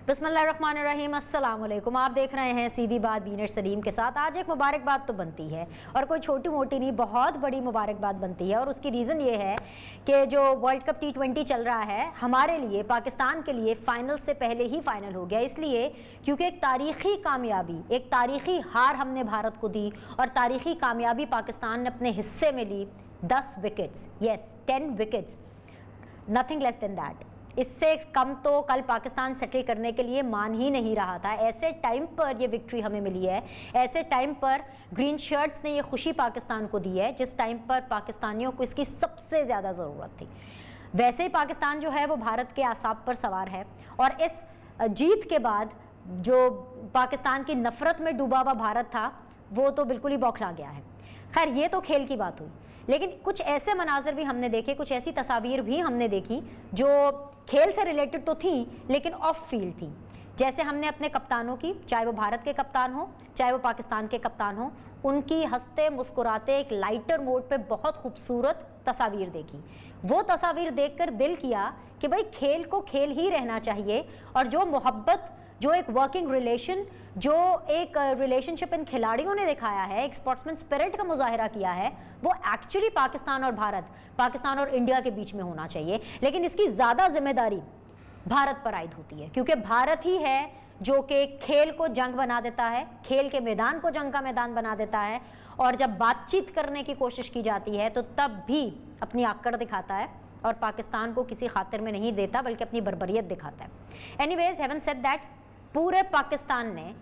बिस्मिल्लाहिर्रहमानिर्रहीम, अस्सलाम वालेकुम। आप देख रहे हैं सीधी बात बीनर सलीम के साथ। आज एक मुबारकबाद तो बनती है और कोई छोटी मोटी नहीं, बहुत बड़ी मुबारकबाद बनती है। और उसकी रीज़न ये है कि जो वर्ल्ड कप T20 चल रहा है हमारे लिए, पाकिस्तान के लिए फ़ाइनल से पहले ही फ़ाइनल हो गया। इसलिए क्योंकि एक तारीख़ी कामयाबी, एक तारीख़ी हार हमने भारत को दी और तारीख़ी कामयाबी पाकिस्तान ने अपने हिस्से में ली। 10 wickets, yes 10 wickets, nothing less than that. इससे कम तो कल पाकिस्तान सेटल करने के लिए मान ही नहीं रहा था। ऐसे टाइम पर ये विक्ट्री हमें मिली है, ऐसे टाइम पर ग्रीन शर्ट्स ने ये खुशी पाकिस्तान को दी है जिस टाइम पर पाकिस्तानियों को इसकी सबसे ज़्यादा ज़रूरत थी। वैसे ही पाकिस्तान जो है वो भारत के आसाब पर सवार है और इस जीत के बाद जो पाकिस्तान की नफरत में डूबा हुआ भारत था वो तो बिल्कुल ही बौखला गया है। खैर, ये तो खेल की बात हुई, लेकिन कुछ ऐसे मनाजर भी हमने देखे, कुछ ऐसी तस्वीर भी हमने देखी जो खेल से रिलेटेड तो थी लेकिन ऑफ फील्ड थी। जैसे हमने अपने कप्तानों की, चाहे वो भारत के कप्तान हो चाहे वो पाकिस्तान के कप्तान हो, उनकी हंसते मुस्कुराते एक लाइटर मोड पे बहुत खूबसूरत तस्वीर देखी। वो तस्वीर देखकर दिल किया कि भाई खेल को खेल ही रहना चाहिए और जो मोहब्बत, जो एक वर्किंग रिलेशन, जो एक रिलेशनशिप इन खिलाड़ियों ने दिखाया है, एक स्पोर्ट्समैन स्पिरिट का मुजाहिरा किया है, वो एक्चुअली पाकिस्तान और भारत, पाकिस्तान और इंडिया के बीच में होना चाहिए। लेकिन इसकी ज़्यादा जिम्मेदारी भारत पर आयद होती है क्योंकि भारत ही है जो कि खेल को जंग बना देता है, खेल के मैदान को जंग का मैदान बना देता है। और जब बातचीत करने की कोशिश की जाती है तो तब भी अपनी आकड़ दिखाता है और पाकिस्तान को किसी खातिर में नहीं देता बल्कि अपनी बर्बरियत दिखाता है। एनीवेज, हैवन सेड दैट, पूरे पाकिस्तान ने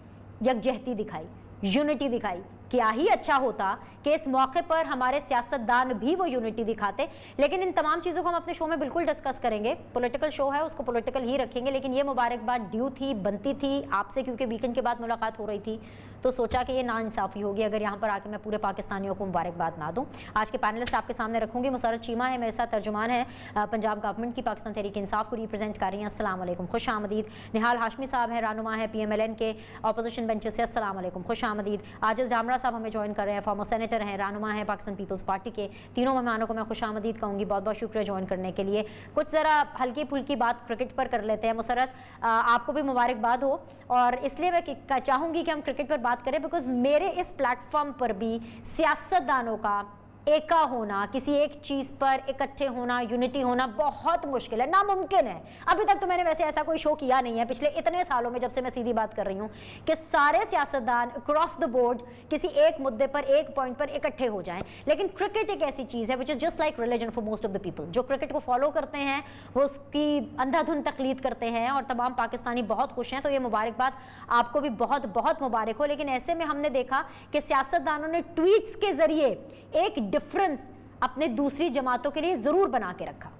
यकजहती दिखाई, यूनिटी दिखाई। क्या ही अच्छा होता कि इस मौके पर हमारे सियासतदान भी वो यूनिटी दिखाते। लेकिन इन तमाम चीज़ों को हम अपने शो में बिल्कुल डिस्कस करेंगे। पॉलिटिकल शो है, उसको पॉलिटिकल ही रखेंगे, लेकिन ये मुबारकबाद ड्यू थी, बनती थी आपसे, क्योंकि वीकेंड के बाद मुलाकात हो रही थी तो सोचा कि ये नाइंसाफ़ी होगी अगर यहाँ पर आके मैं पूरे पाकिस्तानियों को मुबारकबाद ना दूँ। आज के पैनलिस्ट आपके सामने रखूँगी। मुसरत चीमा है मेरे साथ, तर्जुमान है पंजाब गवर्नमेंट की, पाकिस्तान तहरीक इंसाफ को रिप्रेजेंट कर रही हैं। अस्सलाम वालेकुम, खुश आमदीद। निहाल हाशमी साहब है, रहनुमा है PMLN के अपोजिशन बेंचेस से। अस्सलाम वालेकुम, खुश आमदीद। आजिज़ जामरा साहब हमें ज्वाइन कर रहे हैं, फॉर्मर सेनेटर हैं, रहनुमा है पाकिस्तान पीपल्स पार्टी के। तीनों मेहमानों को मैं खुश आमदीद कहूँगी, बहुत बहुत शुक्रिया ज्वाइन करने के लिए। कुछ ज़रा हल्की फुल्की बात क्रिकेट पर कर लेते हैं। मुसरत, आपको भी मुबारकबाद हो और इसलिए मैं चाहूँगी कि हम क्रिकेट पर बात करें बिकॉज मेरे इस प्लेटफॉर्म पर भी सियासतदानों का एका होना, किसी एक चीज़ पर इकट्ठे होना, यूनिटी होना बहुत मुश्किल है, नामुमकिन है। अभी तक तो मैंने वैसे ऐसा कोई शो किया नहीं है पिछले इतने सालों में, जब से मैं सीधी बात कर रही हूँ, कि सारे सियासतदान अक्रॉस द बोर्ड किसी एक मुद्दे पर, एक पॉइंट पर इकट्ठे हो जाएं। लेकिन क्रिकेट एक ऐसी चीज़ है which is just like religion for most of the people. जो क्रिकेट को फॉलो करते हैं वो उसकी अंधाधुंध तकलीद करते हैं और तमाम पाकिस्तानी बहुत खुश हैं। तो ये मुबारकबाद आपको भी बहुत बहुत मुबारक हो। लेकिन ऐसे में हमने देखा कि सियासतदानों ने ट्वीट्स के जरिए एक डिफरेंस अपने दूसरी जमातों के लिए जरूर बना के रखा।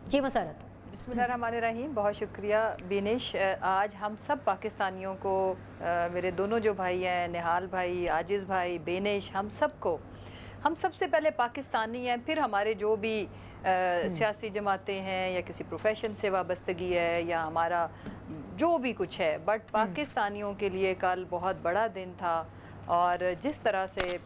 जी मुसरत। बिस्मिल्लाहिर्रहमानिर्रहीम, बहुत शुक्रिया बीनिश। आज हम सब पाकिस्तानियों को, मेरे दोनों जो भाई हैं, निहाल भाई, आजिज़ भाई, बेनिश, हम सबसे पहले पाकिस्तानी हैं, फिर हमारे जो भी सियासी जमातें हैं या किसी प्रोफेशन से वाबस्तगी है या हमारा जो भी कुछ है, बट पाकिस्तानियों के लिए कल बहुत बड़ा दिन था। और जिस तरह से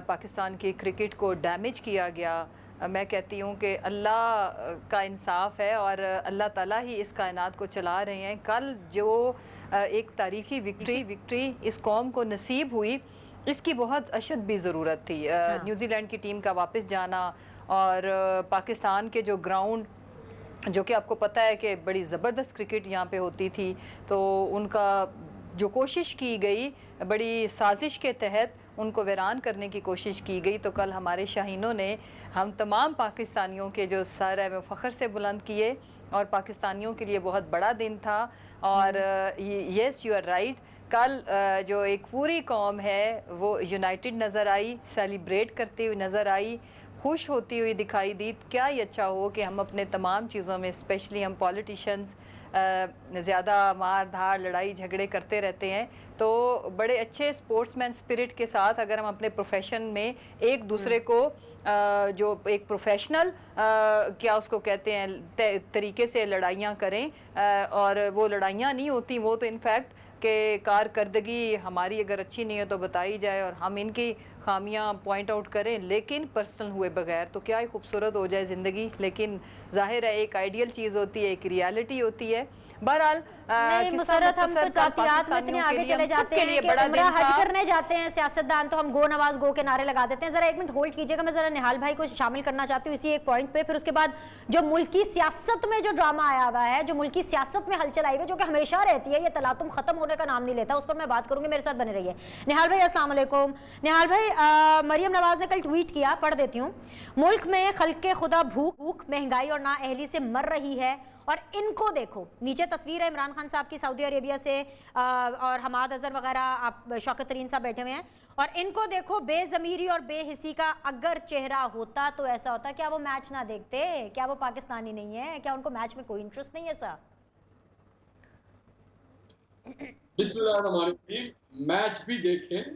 पाकिस्तान की क्रिकेट को डैमेज किया गया, मैं कहती हूँ कि अल्लाह का इंसाफ है और अल्लाह ताला ही इस कायनात को चला रहे हैं। कल जो एक तारीखी विक्ट्री इस कौम को नसीब हुई, इसकी बहुत अशद भी ज़रूरत थी। न्यूजीलैंड की टीम का वापस जाना और पाकिस्तान के जो ग्राउंड, जो कि आपको पता है कि बड़ी ज़बरदस्त क्रिकेट यहाँ पे होती थी, तो उनका जो कोशिश की गई, बड़ी साजिश के तहत उनको वीरान करने की कोशिश की गई। तो कल हमारे शाहीनों ने हम तमाम पाकिस्तानियों के जो सर है वो फ़ख्र से बुलंद किए और पाकिस्तानियों के लिए बहुत बड़ा दिन था। और येस, यू आर राइट, कल जो एक पूरी कौम है वो यूनाइटेड नज़र आई, सेलिब्रेट करती हुई नज़र आई, खुश होती हुई दिखाई दी। क्या ही अच्छा हो कि हम अपने तमाम चीज़ों में, स्पेशली हम पॉलिटिशियंस ज़्यादा मार धाड़, लड़ाई झगड़े करते रहते हैं, तो बड़े अच्छे स्पोर्ट्समैन स्पिरिट के साथ अगर हम अपने प्रोफेशन में एक दूसरे को जो एक प्रोफेशनल क्या उसको कहते हैं तरीके से लड़ाइयाँ करें, और वो लड़ाइयाँ नहीं होती, वो तो इनफैक्ट कि कारकर्दगी हमारी अगर अच्छी नहीं है तो बताई जाए और हम इनकी खामियां पॉइंट आउट करें, लेकिन पर्सनल हुए बगैर तो क्या ही खूबसूरत हो जाए ज़िंदगी। लेकिन जाहिर है एक आइडियल चीज़ होती है, एक रियलिटी होती है। बहरहाल नहीं किस्सा मुसर्रत, हम तो मुख्तसर कल जातियात में इतने पाकिस्तानियों के आगे लिए, चले हम सब जाते के हैं लिए कि बड़ा उम्रा दिन हज था। करने जाते हैं सियासतदान तो हम गो नवाज गो के नारे लगा देते हैं। जरा 1 मिनट होल्ड कीजिएगा, मैं जरा निहाल भाई को शामिल करना चाहती हूँ इसी एक पॉइंट पे। फिर उसके बाद जो मुल्की सियासत में जो ड्रामा आया हुआ है, जो मुल्की सियासत में हलचल आई हुई है, जो कि हमेशा रहती है, ये तलातुम खत्म होने का नाम नहीं लेता, उस पर मैं बात करूंगी। मेरे साथ बने रहिए। निहाल भाई अस्सलाम वालेकुम। निहाल भाई, मरियम नवाज ने कल ट्वीट किया, पढ़ देती हूँ। मुल्क में खल्के खुदा भूख, महंगाई और नाअहली से मर रही है, और इनको देखो, नीचे तस्वीर है इमरान खान साहब की सऊदी अरेबिया से, और हमाद अजहर वगैरह, आप शौकत तरीन साहब बैठे हुए हैं, और इनको देखो, बेज़मीरी और बेहिसी का अगर चेहरा होता तो ऐसा होता। क्या वो मैच ना देखते? क्या वो पाकिस्तानी नहीं है? क्या उनको मैच में कोई इंटरेस्ट नहीं है सर? बिस्मिल्लाहिर्रहमानिर्रहीम। मैच भी देखें,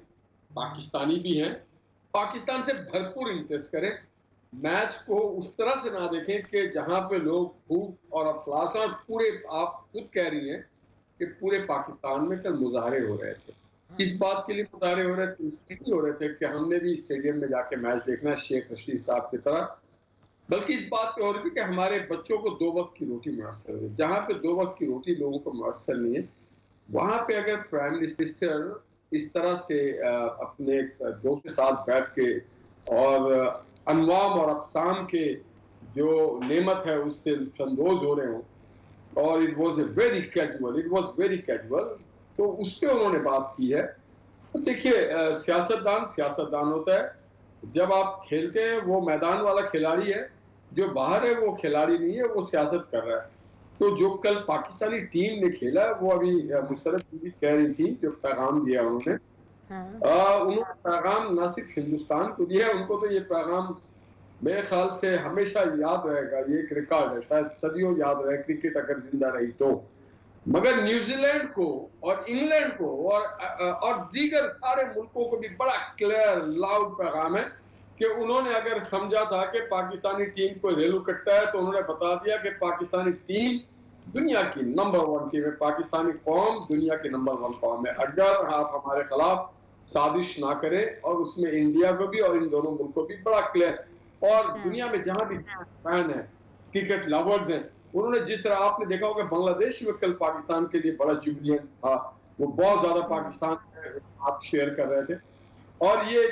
पाकिस्तानी भी हैं, पाकिस्तान से भरपूर इंटरेस्ट करें। मैच को उस तरह से ना देखें कि जहां पे लोग भूख और अफलास, और पूरे आप खुद कह रही हैं कि पूरे पाकिस्तान में कल मुजाहरे हो रहे थे। किस बात के लिए मुजाहरे हो रहे थे? इसलिए हो रहे थे कि हमने भी स्टेडियम में जाके मैच देखना है शेख रशीद साहब की तरह, बल्कि इस बात पे हो रही थी कि हमारे बच्चों को 2 वक्त की रोटी मुयसर है। जहां पे 2 वक्त की रोटी लोगों को मुयसर नहीं है, वहां पे अगर प्राइम मिनिस्टर इस तरह से अपने दोस्त के साथ बैठ के और अनवाम और अकसाम के जो नेमत है उससे लुत्फानंदोज हो रहे हों, और इट वॉज वेरी कैजुअल, तो उस पर उन्होंने बात की है। तो देखिए, सियासतदान होता है। जब आप खेलते हैं वो मैदान वाला खिलाड़ी है, जो बाहर है वो खिलाड़ी नहीं है, वो सियासत कर रहा है। तो जो कल पाकिस्तानी टीम ने खेला, वो अभी मुशर्रफ बीबी कह रही थी, जो पैगाम दिया उन्होंने, उन्होंने पैगाम ना सिर्फ हिंदुस्तान को दिया, उनको तो ये पैगाम मेरे ख्याल से हमेशा याद रहेगा। ये एक रिकॉर्ड है, शायद सदियों याद रहे क्रिकेट अगर जिंदा रही तो। मगर न्यूजीलैंड को और इंग्लैंड को और दीगर सारे मुल्कों को भी बड़ा क्लियर लाउड पैगाम है कि उन्होंने अगर समझा था कि पाकिस्तानी टीम को रेलू कट्टा है, तो उन्होंने बता दिया कि पाकिस्तानी टीम दुनिया की नंबर 1 टीम है, पाकिस्तानी कौम दुनिया की नंबर 1 कौम है। अगर आप हमारे खिलाफ साजिश ना करें, और उसमें इंडिया को भी और इन दोनों मुल्कों को भी बड़ा क्लियर, और दुनिया में जहां भी फैन है, क्रिकेट लवर्स हैं, उन्होंने जिस तरह आपने देखा होगा बांग्लादेश में कल पाकिस्तान के लिए बड़ा जुबिलियंट था, वो बहुत ज्यादा पाकिस्तान आप शेयर कर रहे थे। और ये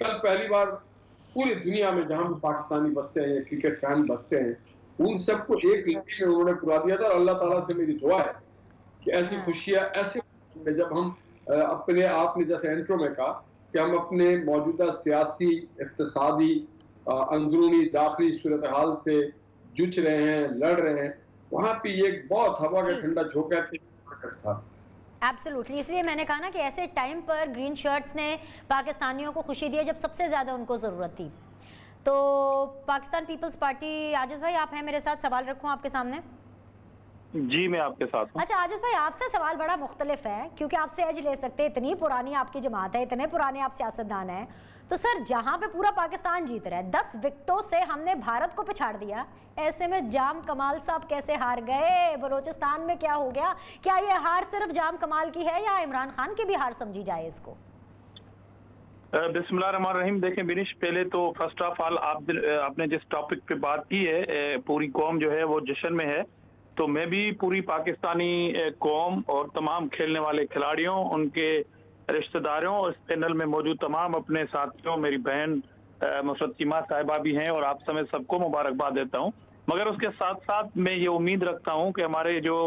कल पहली बार पूरी दुनिया में जहां भी पाकिस्तानी बसते हैं, क्रिकेट फैन बसते हैं, उन सबको एक लिपि में उन्होंने पुरा दिया था। और अल्लाह ताला से मेरी दुआ है कि ऐसी खुशियां, ऐसे जब हम अपने, आपने जैसे इंट्रो में कहा कि हम अपने मौजूदा सियासी, इक्तिसादी, अंदरूनी दाखिली सूरत हाल से जूझ रहे हैं, लड़ रहे हैं, वहां पे ये बहुत हवा का ठंडा झोंका था। एब्सोल्युटली, इसलिए मैंने कहा ना कि ऐसे टाइम पर ग्रीन शर्ट्स ने पाकिस्तानियों को खुशी दी है जब सबसे ज़्यादा उनको ज़रूरत थी। तो पाकिस्तान पीपल्स पार्टी, आजिज़ भाई आप हैं मेरे साथ, सवाल रखूं आपके सामने? जी मैं आपके साथ हूँ। अच्छा आजिज़ भाई, आपसे सवाल बड़ा मुख्तलिफ है, क्योंकि आपसे एज ले सकते हैं, इतनी पुरानी आपकी जमात है, इतने पुराने आप सियासतदान हैं। तो सर, जहां पे पूरा पाकिस्तान जीत रहा है, 10 विकेटों से हमने भारत को पिछाड़ दिया, ऐसे में जाम कमाल साहब कैसे हार गए? बलोचिस्तान में क्या हो गया? क्या ये हार सिर्फ जाम कमाल की है, या इमरान खान की भी हार समझी जाए इसको? बिस्मिल्लाहिर्रहमानिर्रहीम। देखें बिनिश, पहले तो फर्स्ट ऑफ ऑल आपने जिस टॉपिक पे बात की है, पूरी कौम जो है वो जश्न में है, तो मैं भी पूरी पाकिस्तानी कौम और तमाम खेलने वाले खिलाड़ियों, उनके रिश्तेदारों और इस पैनल में मौजूद तमाम अपने साथियों, मेरी बहन मुसरत चीमा साहिबा भी हैं, और आप समेत सबको मुबारकबाद देता हूं। मगर उसके साथ साथ मैं ये उम्मीद रखता हूं कि हमारे जो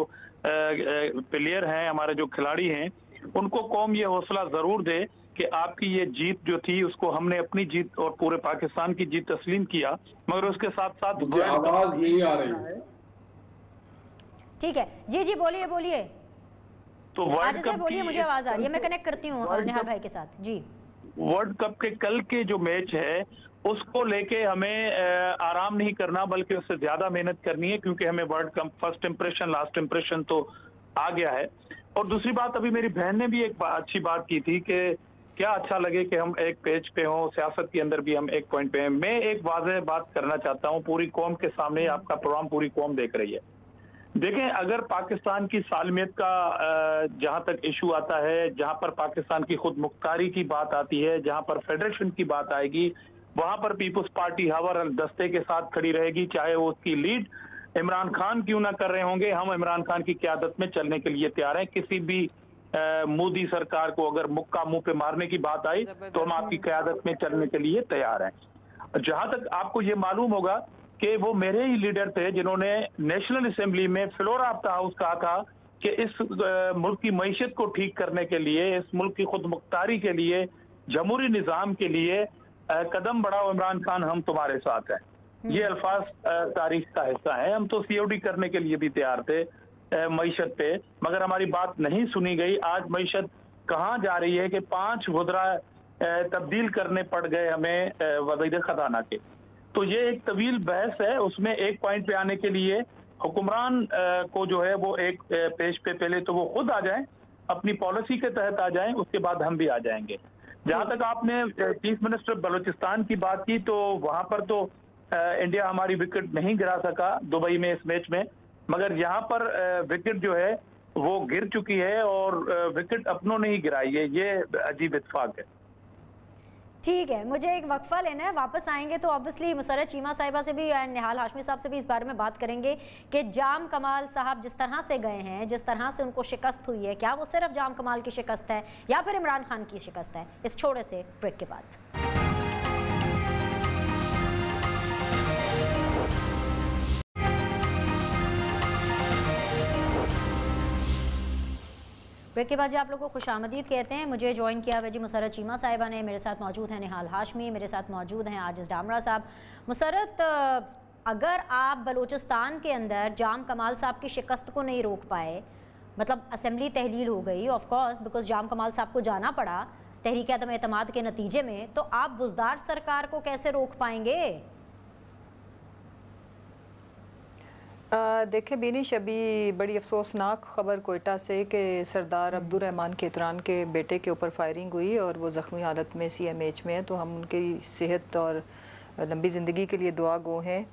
प्लेयर हैं, हमारे जो खिलाड़ी हैं, उनको कौम ये हौसला ज़रूर दे कि आपकी ये जीत जो थी, उसको हमने अपनी जीत और पूरे पाकिस्तान की जीत तस्लीम किया, मगर उसके साथ साथ आवाज नहीं आ रही है। ठीक है, जी जी बोलिए बोलिए। तो वर्ल्ड कप बोलिए, मुझे आवाज आ रही है, मैं कनेक्ट करती हूँ निहाल भाई के साथ। जी, वर्ल्ड कप के कल के जो मैच है उसको लेके हमें आराम नहीं करना, बल्कि उससे ज्यादा मेहनत करनी है, क्योंकि हमें world cup first impression last impression तो आ गया है। और दूसरी बात, अभी मेरी बहन ने भी एक अच्छी बात की थी कि क्या अच्छा लगे कि हम एक पेज पे हों, सियासत के अंदर भी हम एक पॉइंट पे हैं। मैं एक वाज़ेह बात करना चाहता हूँ पूरी कौम के सामने, आपका प्रोग्राम पूरी कौम देख रही है। देखें, अगर पाकिस्तान की सालमियत का जहां तक इशू आता है, जहां पर पाकिस्तान की खुद मुख्तारी की बात आती है, जहां पर फेडरेशन की बात आएगी, वहां पर पीपुल्स पार्टी हवर अल दस्ते के साथ खड़ी रहेगी, चाहे वो उसकी लीड इमरान खान क्यों ना कर रहे होंगे। हम इमरान खान की क़यादत में चलने के लिए तैयार हैं। किसी भी मोदी सरकार को अगर मुक्का मुंह पे मारने की बात आई तो हम आपकी क़यादत में चलने के लिए तैयार हैं। जहां तक आपको ये मालूम होगा कि वो मेरे ही लीडर थे जिन्होंने नेशनल असेंबली में फ्लोरा ऑफ द हाउस कहा था कि इस मुल्क की मईशत को ठीक करने के लिए, इस मुल्क की खुद मुख्तारी के लिए, जमहूरी निज़ाम के लिए कदम बढ़ाओ इमरान खान, हम तुम्हारे साथ हैं। ये अल्फाज तारीख का हिस्सा है। हम तो सीओडी करने के लिए भी तैयार थे मईशत पे, मगर हमारी बात नहीं सुनी गई। आज मईशत कहाँ जा रही है कि 5 वज़रा तब्दील करने पड़ गए हमें वज़ीर ख़ज़ाना के। तो ये एक तवील बहस है। उसमें एक पॉइंट पे आने के लिए हुक्मरान को जो है वो एक पेश पे पहले तो वो खुद आ जाएं, अपनी पॉलिसी के तहत आ जाएं, उसके बाद हम भी आ जाएंगे। जहां तक आपने चीफ मिनिस्टर बलूचिस्तान की बात की, तो वहां पर तो इंडिया हमारी विकेट नहीं गिरा सका दुबई में इस मैच में, मगर यहाँ पर विकेट जो है वो गिर चुकी है और विकेट अपनों ने ही गिराई है। ये अजीब इत्तेफाक है। ठीक है, मुझे एक वक्फा लेना है, वापस आएंगे तो ऑब्वियसली मुसर्रत चीमा साहिबा से भी एंड निहाल हाशमी साहब से भी इस बारे में बात करेंगे कि जाम कमाल साहब जिस तरह से गए हैं, जिस तरह से उनको शिकस्त हुई है, क्या वो सिर्फ जाम कमाल की शिकस्त है या फिर इमरान खान की शिकस्त है। इस छोटे से ब्रेक के बाद ब्रेक के बाद जी आप लोगों को खुशामदीद कहते हैं। मुझे ज्वाइन किया हुआ जी मुसर्रत चीमा साहिबा ने, मेरे साथ मौजूद हैं निहाल हाशमी, मेरे साथ मौजूद हैं आजिज़ डामरा साहब। मुसर्रत, अगर आप बलूचिस्तान के अंदर जाम कमाल साहब की शिकस्त को नहीं रोक पाए, मतलब असेंबली तहलील हो गई ऑफ कोर्स बिकॉज जाम कमाल साहब को जाना पड़ा तहरीक अदम एतमाद के नतीजे में, तो आप बुज़दार सरकार को कैसे रोक पाएंगे? देखें बीनिश, अभी बड़ी अफसोसनाक ख़बर कोयटा से कि सरदार अब्दुर्रहमान केतरान के बेटे के ऊपर फायरिंग हुई और वो ज़ख्मी हालत में CMH में है। तो हम उनकी सेहत और लंबी ज़िंदगी के लिए दुआ गो हैं।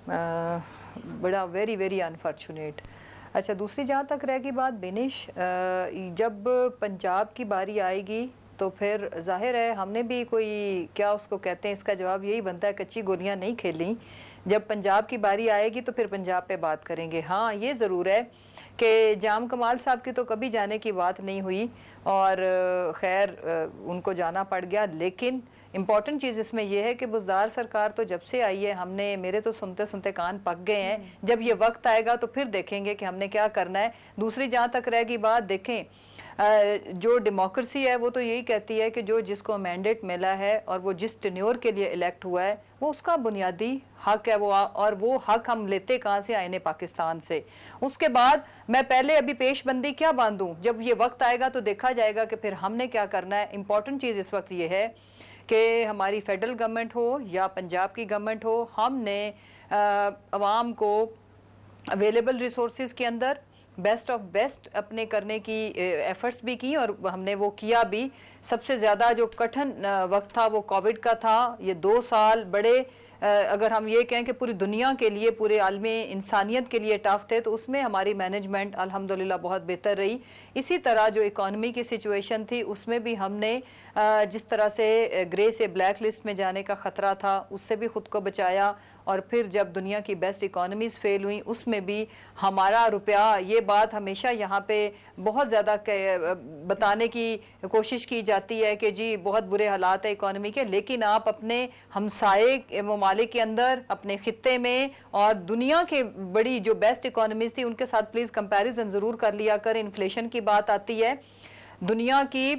बड़ा वेरी वेरी अनफॉर्चुनेट। अच्छा, दूसरी जहाँ तक रहेगी बात बीनिश, जब पंजाब की बारी आएगी तो फिर जाहिर है हमने भी कोई क्या उसको कहते हैं, इसका जवाब यही बनता है कच्ची गोलियां नहीं खेली। जब पंजाब की बारी आएगी तो फिर पंजाब पे बात करेंगे। हाँ, ये ज़रूर है कि जाम कमाल साहब की तो कभी जाने की बात नहीं हुई और खैर उनको जाना पड़ गया, लेकिन इम्पॉर्टेंट चीज़ इसमें यह है कि बुज़दार सरकार तो जब से आई है, हमने मेरे तो सुनते सुनते कान पक गए हैं। जब ये वक्त आएगा तो फिर देखेंगे कि हमने क्या करना है। दूसरी जहाँ तक रहेगी बात, देखें जो डेमोक्रेसी है वो तो यही कहती है कि जो जिसको मैंडेट मिला है और वो जिस टेन्योर के लिए इलेक्ट हुआ है वो उसका बुनियादी हक है वो, और वो हक हम लेते कहाँ से, आईने पाकिस्तान से। उसके बाद मैं पहले अभी पेशबंदी क्या बांधूं, जब ये वक्त आएगा तो देखा जाएगा कि फिर हमने क्या करना है। इम्पॉर्टेंट चीज़ इस वक्त ये है कि हमारी फेडरल गवर्नमेंट हो या पंजाब की गवर्नमेंट हो, हमने अवाम को अवेलेबल रिसोर्सेज के अंदर बेस्ट ऑफ बेस्ट अपने करने की एफर्ट्स भी की और हमने वो किया भी। सबसे ज़्यादा जो कठिन वक्त था वो कोविड का था। ये 2 साल बड़े अगर हम ये कहें कि पूरी दुनिया के लिए, पूरे आलमी इंसानियत के लिए टफ थे, तो उसमें हमारी मैनेजमेंट अल्हम्दुलिल्लाह बहुत बेहतर रही। इसी तरह जो इकॉनमी की सिचुएशन थी उसमें भी हमने जिस तरह से ग्रे से ब्लैक लिस्ट में जाने का ख़तरा था उससे भी ख़ुद को बचाया। और फिर जब दुनिया की बेस्ट इकॉनमीज़ फेल हुई उसमें भी हमारा रुपया, ये बात हमेशा यहाँ पे बहुत ज़्यादा बताने की कोशिश की जाती है कि जी बहुत बुरे हालात है इकॉनमी के, लेकिन आप अपने हमसाये ममालिक के अंदर, अपने खित्ते में और दुनिया के बड़ी जो बेस्ट इकॉनमीज़ थी उनके साथ प्लीज़ कंपैरिजन ज़रूर कर लिया करें। इन्फ्लेशन की बात आती है, दुनिया की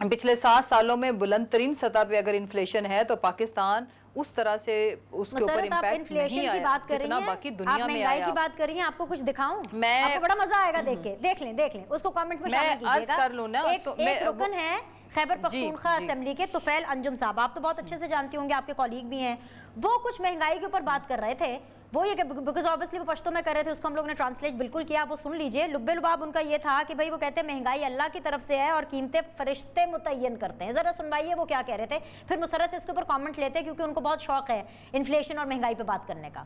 पिछले 7 सालों में बुलंद तरीन सतह पे अगर इन्फ्लेशन है तो पाकिस्तान उस तरह से उसके ऊपर इम्पैक्ट नहीं आया जितना बाकी दुनिया में आया। की बात कर रही हैं, आपको कुछ दिखाऊं? मैं आपको बड़ा मजा आएगा देख के, देख लें उसको कमेंट में शामिल कीजिएगा। कर लूं ना, एक रुकन है खैबर पख्तूनख्वा असेंबली के तुफैल अंजुम साहब, आप तो बहुत अच्छे से जानती होंगे, आपके कॉलीग भी हैं, वो कुछ महंगाई के ऊपर बात कर रहे थे। वो ये बिकॉज ऑब्वियसली वो पश्तो में कर रहे थे, उसको हम लोग ने ट्रांसलेट बिल्कुल किया, वो सुन लीजिए। लुब्बे लुबाब उनका ये था कि भाई वो कहते हैं महंगाई अल्लाह की तरफ से है और कीमतें फरिश्ते मुतय्यन करते हैं। जरा सुनवाइए वो क्या कह रहे थे, फिर मुसर्रत से इसके ऊपर कमेंट लेते हैं क्योंकि उनको बहुत शौक है इन्फ्लेशन और महंगाई पे बात करने का।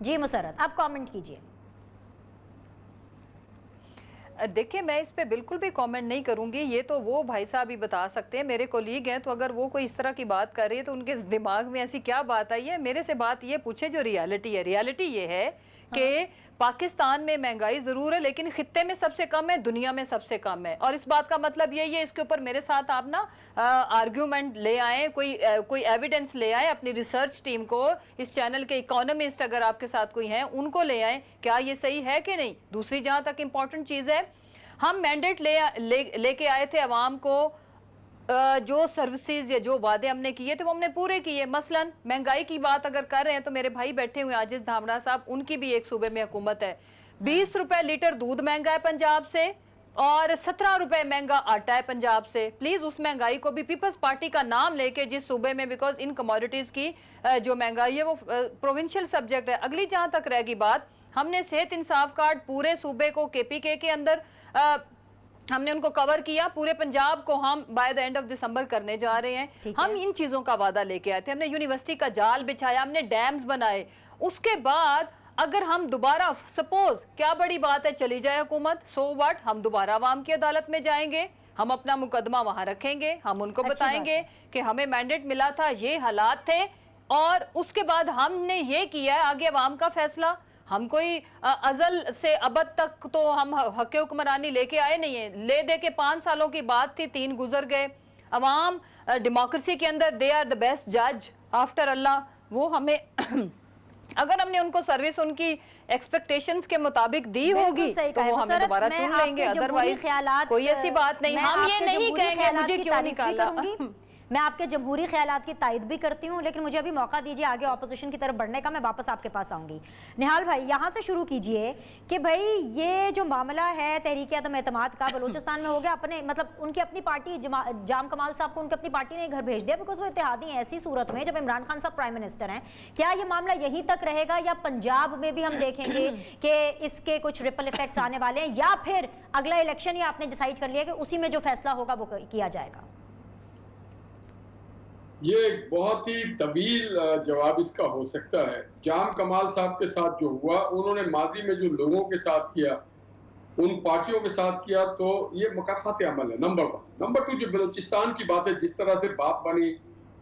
जी मुसरत आप कमेंट कीजिए। देखिए, मैं इस पे बिल्कुल भी कमेंट नहीं करूंगी, ये तो वो भाई साहब ही बता सकते हैं, मेरे कोलीग हैं, तो अगर वो कोई इस तरह की बात कर रही है तो उनके दिमाग में ऐसी क्या बात आई है। मेरे से बात ये पूछे जो रियलिटी है। रियलिटी ये है कि पाकिस्तान में महंगाई जरूर है लेकिन खित्ते में सबसे कम है, दुनिया में सबसे कम है। और इस बात का मतलब यही है, इसके ऊपर मेरे साथ आप ना आर्ग्यूमेंट ले आए, कोई एविडेंस ले आए, अपनी रिसर्च टीम को, इस चैनल के इकोनॉमिस्ट अगर आपके साथ कोई हैं उनको ले आए, क्या ये सही है कि नहीं। दूसरी जहां तक इंपॉर्टेंट चीज है, हम मैंडेट लेके आए थे अवाम को, जो सर्विसेज या जो वादे हमने किए थे वो हमने पूरे किए। मसलन महंगाई की बात अगर कर रहे हैं तो मेरे भाई बैठे हुए आजिज धामड़ा साहब, उनकी भी एक सूबे में हुकूमत है। 20 रुपए लीटर दूध महंगा है पंजाब से और 17 रुपए महंगा आटा है पंजाब से। प्लीज उस महंगाई को भी पीपल्स पार्टी का नाम लेके जिस सूबे में, बिकॉज इन कमोडिटीज की जो महंगाई है वो प्रोविंशियल सब्जेक्ट है। अगली जहां तक रहेगी बात, हमने सेहत इंसाफ कार्ड पूरे सूबे को KPK के अंदर हमने उनको कवर किया, पूरे पंजाब को हम by the end of December करने जा रहे हैं। हम इन चीजों का वादा लेके आए थे, हमने यूनिवर्सिटी का जाल बिछाया, हमने डैम्स बनाए। उसके बाद अगर हम दोबारा, सपोज क्या बड़ी बात है, चली जाए हुकूमत, सो व्हाट, हम दोबारा अवाम की अदालत में जाएंगे, हम अपना मुकदमा वहां रखेंगे, हम उनको बताएंगे कि हमें मैंडेट मिला था, ये हालात थे और उसके बाद हमने ये किया है, आगे अवाम का फैसला। हम कोई अजल से अबद तक तो हम हक हुक्मरानी लेके आए नहीं है, ले दे के 5 सालों की बात थी, 3 गुजर गए। अवाम डेमोक्रेसी के अंदर दे आर द बेस्ट जज आफ्टर अल्लाह। वो हमें अगर हमने उनको सर्विस उनकी एक्सपेक्टेशंस के मुताबिक दी होगी तो वो हमें दोबारा चुन लेंगे, अदरवाइज कोई ऐसी बात नहीं। हम ये नहीं कहेंगे मुझे क्यों निकाला। मैं आपके जमहूरी ख्यालात की तायद भी करती हूँ, लेकिन मुझे अभी मौका दीजिए आगे ऑपोजिशन की तरफ बढ़ने का। मैं वापस आपके पास आऊंगी। निहाल भाई, यहाँ से शुरू कीजिए कि भाई ये जो मामला है तहरीक अदम एतमाद का बलूचिस्तान में हो गया, अपने मतलब उनकी अपनी पार्टी जाम कमाल साहब को उनकी अपनी पार्टी ने घर भेज दिया बिकॉज वो इत्तेहादी हैं। ऐसी सूरत में जब इमरान खान साहब प्राइम मिनिस्टर हैं, क्या ये मामला यहीं तक रहेगा या पंजाब में भी हम देखेंगे कि इसके कुछ रिपल इफेक्ट्स आने वाले हैं, या फिर अगला इलेक्शन ही आपने डिसाइड कर लिया कि उसी में जो फैसला होगा वो किया जाएगा? ये एक बहुत ही तवील जवाब इसका हो सकता है। जाम कमाल साहब के साथ जो हुआ, उन्होंने माजी में जो लोगों के साथ किया, उन पार्टियों के साथ किया, तो ये मुकाफात अमल है, नंबर 1। नंबर 2, जो बलूचिस्तान की बात है, जिस तरह से बाप बनी,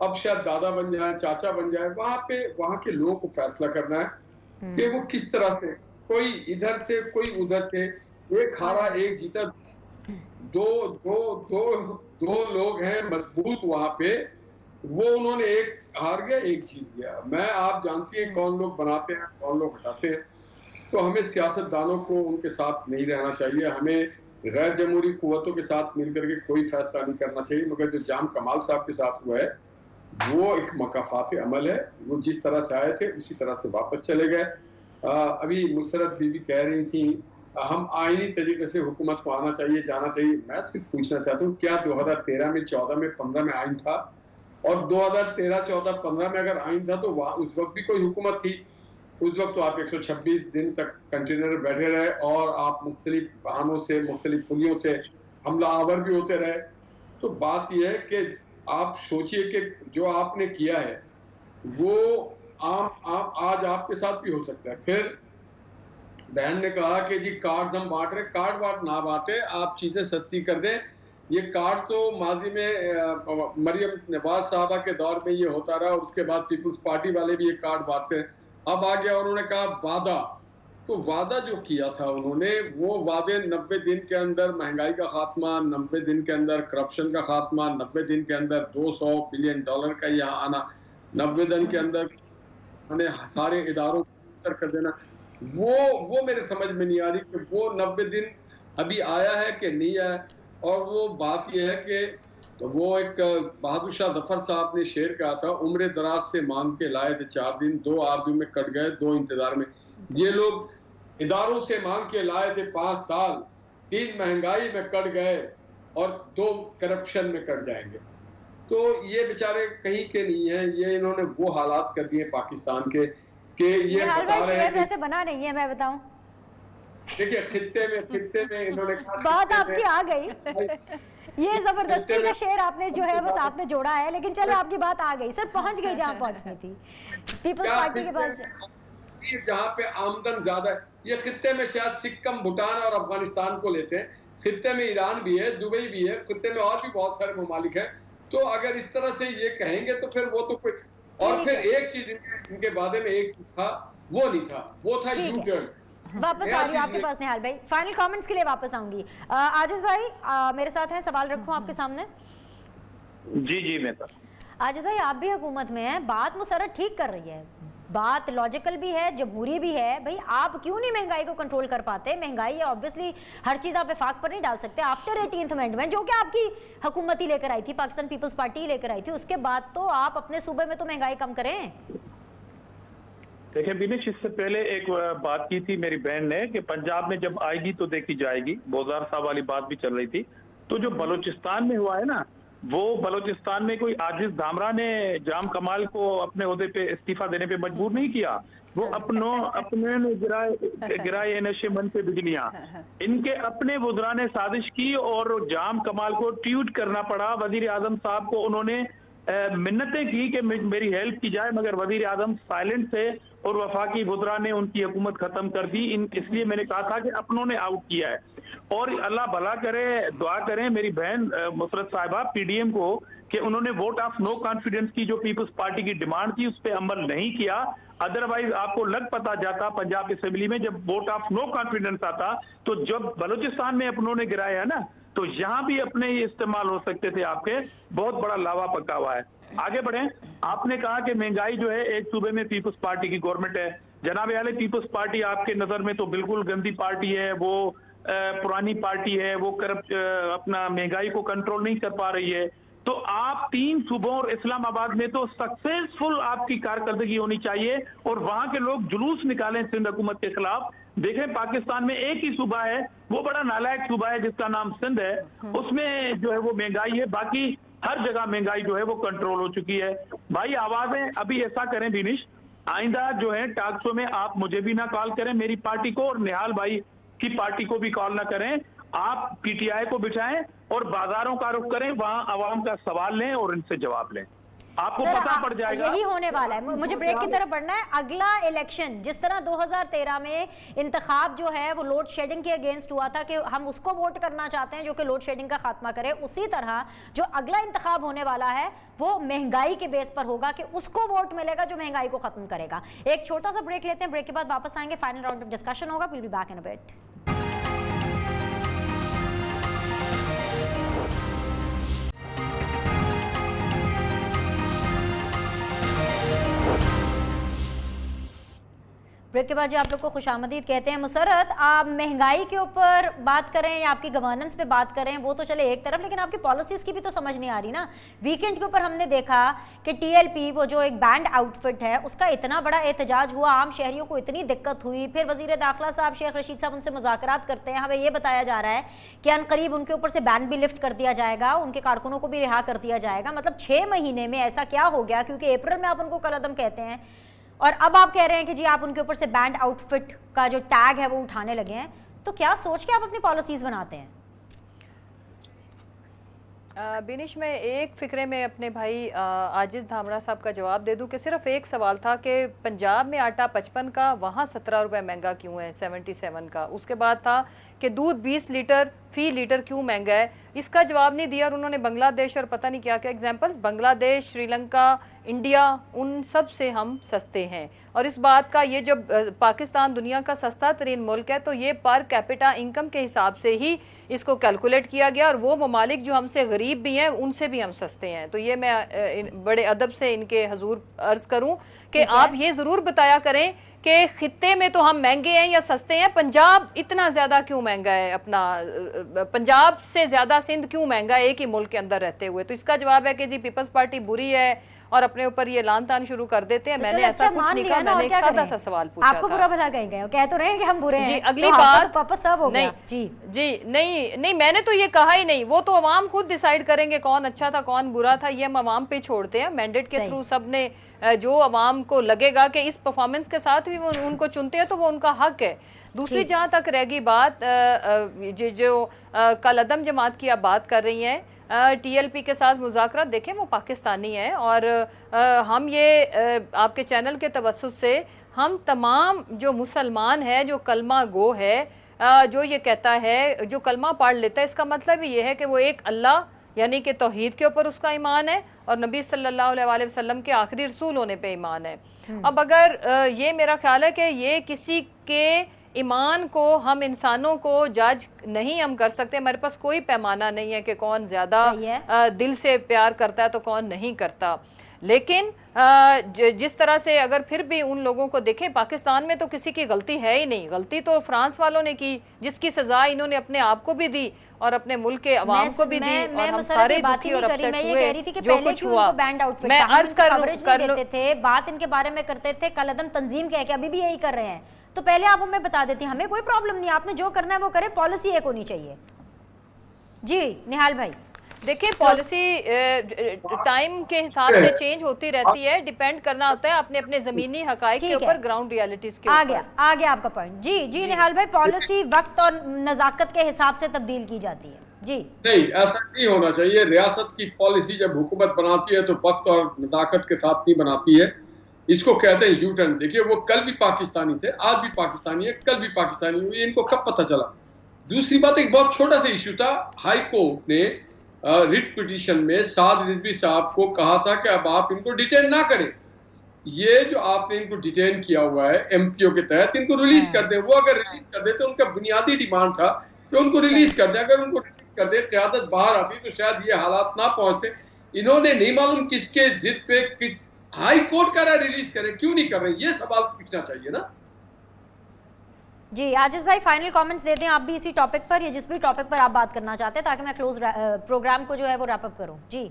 अब शायद दादा बन जाए, चाचा बन जाए, वहां के लोगों को फैसला करना है कि वो किस तरह से, कोई इधर से कोई उधर से, एक हारा एक जीता, दो लोग हैं मजबूत वहां पे, वो उन्होंने एक हार गया एक जीत गया। मैं, आप जानती हैं कौन लोग बनाते हैं कौन लोग हटाते हैं, तो हमें सियासतदानों को उनके साथ नहीं रहना चाहिए। हमें गैर जमहूरी कुव्वतों के साथ मिलकर के कोई फैसला नहीं करना चाहिए। मगर जो जाम कमाल साहब के साथ हुआ है वो एक मकाफात अमल है। वो जिस तरह से आए थे उसी तरह से वापस चले गए। अभी मुसरत बीबी कह रही थी हम आईनी तरीके से हुकूमत को आना चाहिए, जाना चाहिए। मैं सिर्फ पूछना चाहता हूँ, क्या 2013 में, 14 में, 15 में आइन था? और 2013, 14, 15 में अगर आइन था तो वहाँ उस वक्त भी कोई हुकूमत थी। उस वक्त तो आप 126 दिन तक कंटेनर बैठे रहे और आप मुख्तलिफ बहानों से, मुख्तलिफ पुलियों से हमला आवर भी होते रहे। तो बात यह है कि आप सोचिए कि जो आपने किया है वो आज आपके साथ भी हो सकता है। फिर बहन ने कहा कि जी कार्ड हम बांट रहे, कार्ड वार्ड ना बांटे, आप चीजें सस्ती कर दें। ये कार्ड तो माजी में मरियम नवाज साहबा के दौर में ये होता रहा और उसके बाद पीपल्स पार्टी वाले भी ये कार्ड बांटते हैं। अब आ गया, उन्होंने कहा वादा, तो वादा जो किया था उन्होंने, वो वादे 90 दिन के अंदर महंगाई का खात्मा, 90 दिन के अंदर करप्शन का खात्मा, 90 दिन के अंदर $200 बिलियन का यहाँ आना, 90 दिन के अंदर सारे इदारों को कर देना, वो मेरे समझ में नहीं आ रही कि वो 90 दिन अभी आया है कि नहीं आया। और वो बात यह है कि तो वो एक बहादुर शाह जफर साहब ने शेर कहा था, उम्र दराज से मांग के लाए थे 4 दिन, 2 आरजू में कट गए, 2 इंतजार में। ये लोग इदारों से मांग के लाए थे 5 साल, 3 महंगाई में कट गए और 2 करप्शन में कट जाएंगे। तो ये बेचारे कहीं के नहीं है। ये इन्होंने वो हालात कर दिए पाकिस्तान के कि ये बता रहे हैं वैसे बना नहीं है। मैं बताऊं, देखिए खित्ते में इन्होंने कहा, बात आपकी आ गई, ये जबरदस्ती का शेर आपने जो है वो साथ में जोड़ा है, लेकिन चलो आपकी बात आ गई सर, पहुंच गई जहां पहुंचनी थी, पीपल्स पार्टी के पास जहाँ पे आमदन ज्यादा है। ये खित्ते में शायद सिक्किम, भूटान और अफगानिस्तान को लेते हैं, खित्ते में ईरान भी है, दुबई भी है, खित्ते में और भी बहुत सारे ममालिक हैं। तो अगर इस तरह से ये कहेंगे तो फिर वो तो कोई, और फिर एक चीज इनके बारे में एक चीज था, वो नहीं था, वो था यू टर्न। वापस आ रही हूँ आपके पास निहाल भाई, फाइनल कमेंट्स के लिए वापस आऊंगी। आजिज भाई मेरे साथ हैं, सवाल रखूं आपके सामने। जी मैं सर। आजिज भाई आप भी हुकूमत में हैं, बात मुसर्रत ठीक कर रही है, बात लॉजिकल भी है, जमहूरी भी है, भाई आप क्यों नहीं महंगाई को कंट्रोल कर पाते? महंगाई है ऑब्वियसली, हर चीज आप वफाक पर नहीं डाल सकते। आफ्टर 18th अमेंडमेंट जो कि आपकी हुकूमत ही लेकर आई थी, पाकिस्तान पीपल्स पार्टी ही लेकर आई थी, उसके बाद तो आप अपने सूबे में तो महंगाई कम करें। देखिए विनेश, इससे पहले एक बात की थी मेरी बहन ने कि पंजाब में जब आएगी तो देखी जाएगी, बोजार साहब वाली बात भी चल रही थी। तो जो बलूचिस्तान में हुआ है ना, वो बलूचिस्तान में कोई आजिज धामरा ने जाम कमाल को अपने ओहदे पे इस्तीफा देने पे मजबूर नहीं किया, वो अपने ने गिराए नशे मन पे बिजलियां। इनके अपने वुज़रा ने साजिश की और जाम कमाल को ट्वीट करना पड़ा। वजीर आजम साहब को उन्होंने मिन्नतें की कि मेरी हेल्प की जाए, मगर वजीर आजम साइलेंट थे और वफाकी वुज़रा ने उनकी हुकूमत खत्म कर दी। इसलिए मैंने कहा था कि अपनों ने आउट किया है। और अल्लाह भला करे, दुआ करें मेरी बहन मुसरत साहिबा पीडीएम को कि उन्होंने वोट ऑफ नो कॉन्फिडेंस की जो पीपल्स पार्टी की डिमांड थी उस पर अमल नहीं किया। अदरवाइज आपको लग पता जाता पंजाब असेंबली में जब वोट ऑफ नो कॉन्फिडेंस आता, तो जब बलूचिस्तान में अपनों ने गिराया है ना, तो यहाँ भी अपने ही इस्तेमाल हो सकते थे। आपके बहुत बड़ा लावा पका हुआ है। आगे बढ़े। आपने कहा कि महंगाई जो है एक सूबे में पीपल्स पार्टी की गवर्नमेंट है। जनाब आले, पीपल्स पार्टी आपके नजर में तो बिल्कुल गंदी पार्टी है, वो पुरानी पार्टी है, वो करप्ट अपना महंगाई को कंट्रोल नहीं कर पा रही है। तो आप 3 सूबों और इस्लामाबाद में तो सक्सेसफुल आपकी कारकर्दगी होनी चाहिए और वहां के लोग जुलूस निकालें सिंध हुकूमत के खिलाफ। देखें पाकिस्तान में एक ही सूबा है, वो बड़ा नालायक सूबा है जिसका नाम सिंध है, उसमें जो है वो महंगाई है, बाकी हर जगह महंगाई जो है वो कंट्रोल हो चुकी है। भाई आवाजें अभी ऐसा करें बिनिश, आइंदा जो है टॉक शो में आप मुझे भी ना कॉल करें मेरी पार्टी को, और निहाल भाई की पार्टी को भी कॉल ना करें। आप पीटीआई को बिठाएं और बाजारों का रुख करें, वहां आवाम का सवाल लें और इनसे जवाब लें, आपको पता पड़ जाएगा। यही होने वाला है। मुझे ब्रेक की तरफ बढ़ना है। अगला इलेक्शन जिस तरह 2013 में इंतखाब जो है वो लोड शेडिंग के अगेंस्ट हुआ था कि हम उसको वोट करना चाहते हैं जो कि लोड शेडिंग का खात्मा करे, उसी तरह जो अगला इंतखाब होने वाला है वो महंगाई के बेस पर होगा कि उसको वोट मिलेगा जो महंगाई को खत्म करेगा। एक छोटा सा ब्रेक लेते हैं, ब्रेक के बाद वापस आएंगे, फाइनल राउंड ऑफ डिस्कशन होगा। Will be back in a bit. Break के बाद जी आप लोग को खुशामदीद कहते हैं। मुसर्रत, आप महंगाई के ऊपर बात करें या आपकी गवर्नेंस पे बात करें वो तो चले एक तरफ, लेकिन आपकी पॉलिसीज की भी तो समझ नहीं आ रही ना। वीकेंड के ऊपर हमने देखा कि टीएलपी वो जो एक बैंड आउटफिट है उसका इतना बड़ा एहतजाज हुआ, आम शहरियों को इतनी दिक्कत हुई, फिर वजीर दाखिला साहब शेख रशीद साहब उनसे मुज़ाकरात करते हैं, हमें ये बताया जा रहा है कि अनकरीब उनके ऊपर से बैन भी लिफ्ट कर दिया जाएगा, उनके कारकुनों को भी रिहा कर दिया जाएगा। मतलब 6 महीने में ऐसा क्या हो गया? क्योंकि अप्रैल में आप उनको कलअदम कहते हैं और अब आप कह रहे हैं कि जी आप उनके ऊपर से बैंड आउटफिट का जो टैग है वो उठाने लगे हैं। तो क्या सोच के आप अपनी पॉलिसीज बनाते हैं? बिनिश, मैं एक फिक्रे में अपने भाई आजिज धामरा साहब का जवाब दे दूं कि सिर्फ एक सवाल था कि पंजाब में आटा 55 का, वहाँ 17 रुपये महंगा क्यों है 77 का। उसके बाद था कि दूध 20 लीटर फी लीटर क्यों महंगा है, इसका जवाब नहीं दिया। और उन्होंने बांग्लादेश और पता नहीं क्या क्या एग्जाम्पल्स, बांग्लादेश, श्रीलंका, इंडिया, उन सब से हम सस्ते हैं। और इस बात का, ये जब पाकिस्तान दुनिया का सस्ता तरीन मुल्क है तो ये पर कैपिटा इनकम के हिसाब से ही इसको कैलकुलेट किया गया, और वो ममालिक जो हमसे गरीब भी हैं उनसे भी हम सस्ते हैं। तो ये मैं बड़े अदब से इनके हजूर अर्ज करूं कि आप ये जरूर बताया करें कि खित्ते में तो हम महंगे हैं या सस्ते हैं, पंजाब इतना ज्यादा क्यों महंगा है, अपना पंजाब से ज्यादा सिंध क्यों महंगा है एक ही मुल्क के अंदर रहते हुए। तो इसका जवाब है कि जी पीपल्स पार्टी बुरी है और अपने ऊपर ये लान तान शुरू कर देते हैं। तो मैंने ऐसा कुछ नहीं कहा, मैंने एक सादा सा सवाल पूछा। आपको बुरा भला कहेंगे, कह तो रहे हैं कि हम बुरे हैं। जी अगली बात पापा सब हो गया। जी नहीं, मैंने तो ये कहा ही नहीं, वो तो अवाम खुद डिसाइड करेंगे कौन अच्छा था कौन बुरा था, ये हम अवाम पे छोड़ते हैं। मैंडेट के थ्रू सबने जो अवाम को लगेगा कि इस परफॉर्मेंस के साथ भी वो उनको चुनते हैं तो वो उनका हक है। दूसरी जहाँ तक रहेगी बात जो कलअदम जमात की आप बात कर रही हैं, TLP के साथ मुज़ाकरा, देखें वो पाकिस्तानी है और हम ये आपके चैनल के तवस्सुस से हम तमाम जो मुसलमान है, जो कलमा गो है, जो ये कहता है, जो कलमा पढ़ लेता है, इसका मतलब ये है कि वो एक अल्लाह यानी कि तौहीद के ऊपर उसका ईमान है और नबी सल्लल्लाहु अलैहि वसल्लम के आखिरी रसूल होने पे ईमान है। अब अगर ये मेरा ख्याल है कि ये किसी के ईमान को हम इंसानों को जज नहीं हम कर सकते, हमारे पास कोई पैमाना नहीं है कि कौन ज्यादा दिल से प्यार करता है तो कौन नहीं करता। लेकिन जिस तरह से अगर फिर भी उन लोगों को देखें, पाकिस्तान में तो किसी की गलती है ही नहीं, गलती तो फ्रांस वालों ने की जिसकी सजा इन्होंने अपने आप को भी दी और अपने मुल्क के अवाम को भी दी और हम सारे दुखी और अपसेट हुए जो कुछ हुआ। मैं अर्ज कर लेते थे, बात इनके बारे में करते थे, कलअदम तंजीम कह के अभी भी यही कर रहे हैं, तो पहले आप हमें बता देती, हमें कोई प्रॉब्लम नहीं, आपने जो करना है वो करे, पॉलिसी एक होनी चाहिए। जी निहाल भाई, देखिए पॉलिसी टाइम के हिसाब से चेंज होती रहती है, डिपेंड करना होता है अपने अपने जमीनी हकाइक के ऊपर, ग्राउंड रियलिटीज के ऊपर। आ गया आपका पॉइंट। जी निहाल भाई, पॉलिसी वक्त और नजाकत के हिसाब से तब्दील की जाती है। जी नहीं, ऐसा नहीं होना चाहिए। रियासत की पॉलिसी जब हुकूमत बनाती है तो वक्त और नजाकत के साथ नहीं बनाती है, इसको कहते हैं यू टर्न। देखिए वो कल भी पाकिस्तानी थे, आज भी पाकिस्तानी है, कल भी पाकिस्तानी हुई, इनको कब पता चला? दूसरी बात, एक बहुत छोटा सा इश्यू था, हाई कोर्ट ने रिट पिटीशन में साद रिजवी साहब को कहा था कि अब आप इनको डिटेन ना करें, ये जो आपने इनको डिटेन किया हुआ है MPO के तहत, इनको रिलीज कर दें। वो अगर रिलीज कर दे तो उनका बुनियादी डिमांड था कि उनको रिलीज कर दे, अगर उनको रिलीज कर दे, क़यादत बाहर आती तो शायद ये हालात ना पहुंचते। इन्होंने नहीं मालूम किसके जिद पे किस हाई कोर्ट कह रहा है रिलीज करें, क्यों नहीं कर रहे, ये सवाल पूछना चाहिए ना। जी आजिज भाई, फाइनल कमेंट्स देते हैं आप भी इसी टॉपिक पर, या जिस भी टॉपिक पर आप बात करना चाहते हैं, ताकि मैं क्लोज प्रोग्राम को जो है वो रैप अप करूं। जी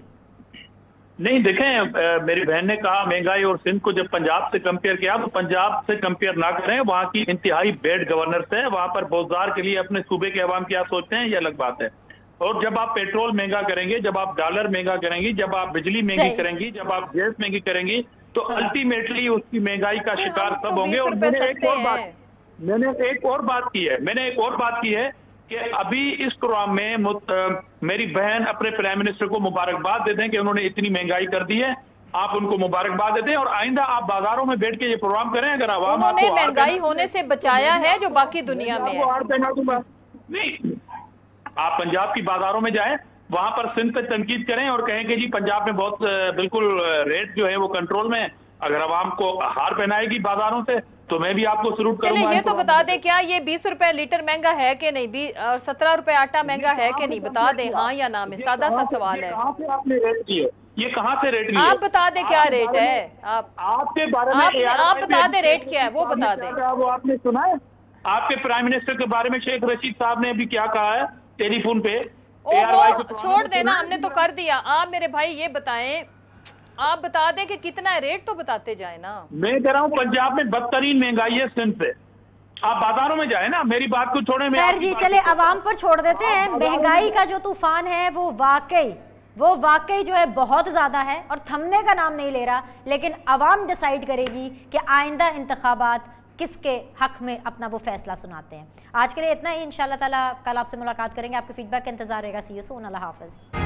नहीं, देखें मेरी बहन ने कहा महंगाई और सिंध को जब पंजाब से कंपेयर किया, तो पंजाब से कंपेयर ना करें, वहाँ की इंतहाई बेड गवर्नर्स है, वहाँ पर रोजगार के लिए अपने सूबे के अवाम क्या सोचते हैं ये अलग बात है। और जब आप पेट्रोल महंगा करेंगे, जब आप डॉलर महंगा करेंगी, जब आप बिजली महंगी करेंगी, जब आप गैस महंगी करेंगी, तो अल्टीमेटली उसकी महंगाई का शिकार सब होंगे। और मैंने एक और बात की है कि अभी इस प्रोग्राम में मेरी बहन अपने प्राइम मिनिस्टर को मुबारकबाद देते हैं कि उन्होंने इतनी महंगाई कर दी है, आप उनको मुबारकबाद देते हैं और आइंदा आप बाजारों में बैठ के ये प्रोग्राम करें। अगर आवाम उन्होंने महंगाई होने से बचाया है जो बाकी दुनिया में है। नहीं, आप पंजाब की बाजारों में जाएं, वहां पर सिंध पे तनकीद करें और कहें कि जी पंजाब में बहुत बिल्कुल रेट जो है वो कंट्रोल में है। अगर आवाम को हार पहनाएगी बाजारों से तो मैं भी आपको सलूट करूंगा। ये तो बता दें, क्या ये 20 रुपए लीटर महंगा है कि नहीं, और 17 रुपए आटा महंगा है कि नहीं, बता दें हाँ या ना में, सादा सा सवाल है। कहाँ से आपने रेट किए, ये कहाँ से रेट लिए? आप बता दें क्या रेट है, आपके बारे में आप बता दें रेट क्या है वो बता दें। वो आपने सुना है आपके प्राइम मिनिस्टर के बारे में शेख रशीद साहब ने अभी क्या कहा है टेलीफोन पे? छोड़ देना, हमने तो कर दिया। आप मेरे भाई ये बताएं, आप बता दें कि कितना है, रेट तो बताते जाए ना। मैं कह रहा हूँ पंजाब में बदतरीन महंगाई है सिंध से, आप बाजारों में जाए ना, मेरी बात को छोड़े। खैर जी चले अवाम पर छोड़ देते हैं। महंगाई का जो तूफान है वो वाकई जो है बहुत ज्यादा है और थमने का नाम नहीं ले रहा, लेकिन अवाम डिसाइड करेगी कि आइंदा इंतखाबात किसके हक में अपना वो फैसला सुनाते हैं। आज के लिए इतना ही, इंशाल्लाह ताला कल आपसे मुलाकात करेंगे। आपके फीडबैक का इंतजार रहेगा। सी यू सून, अल्लाह हाफिज।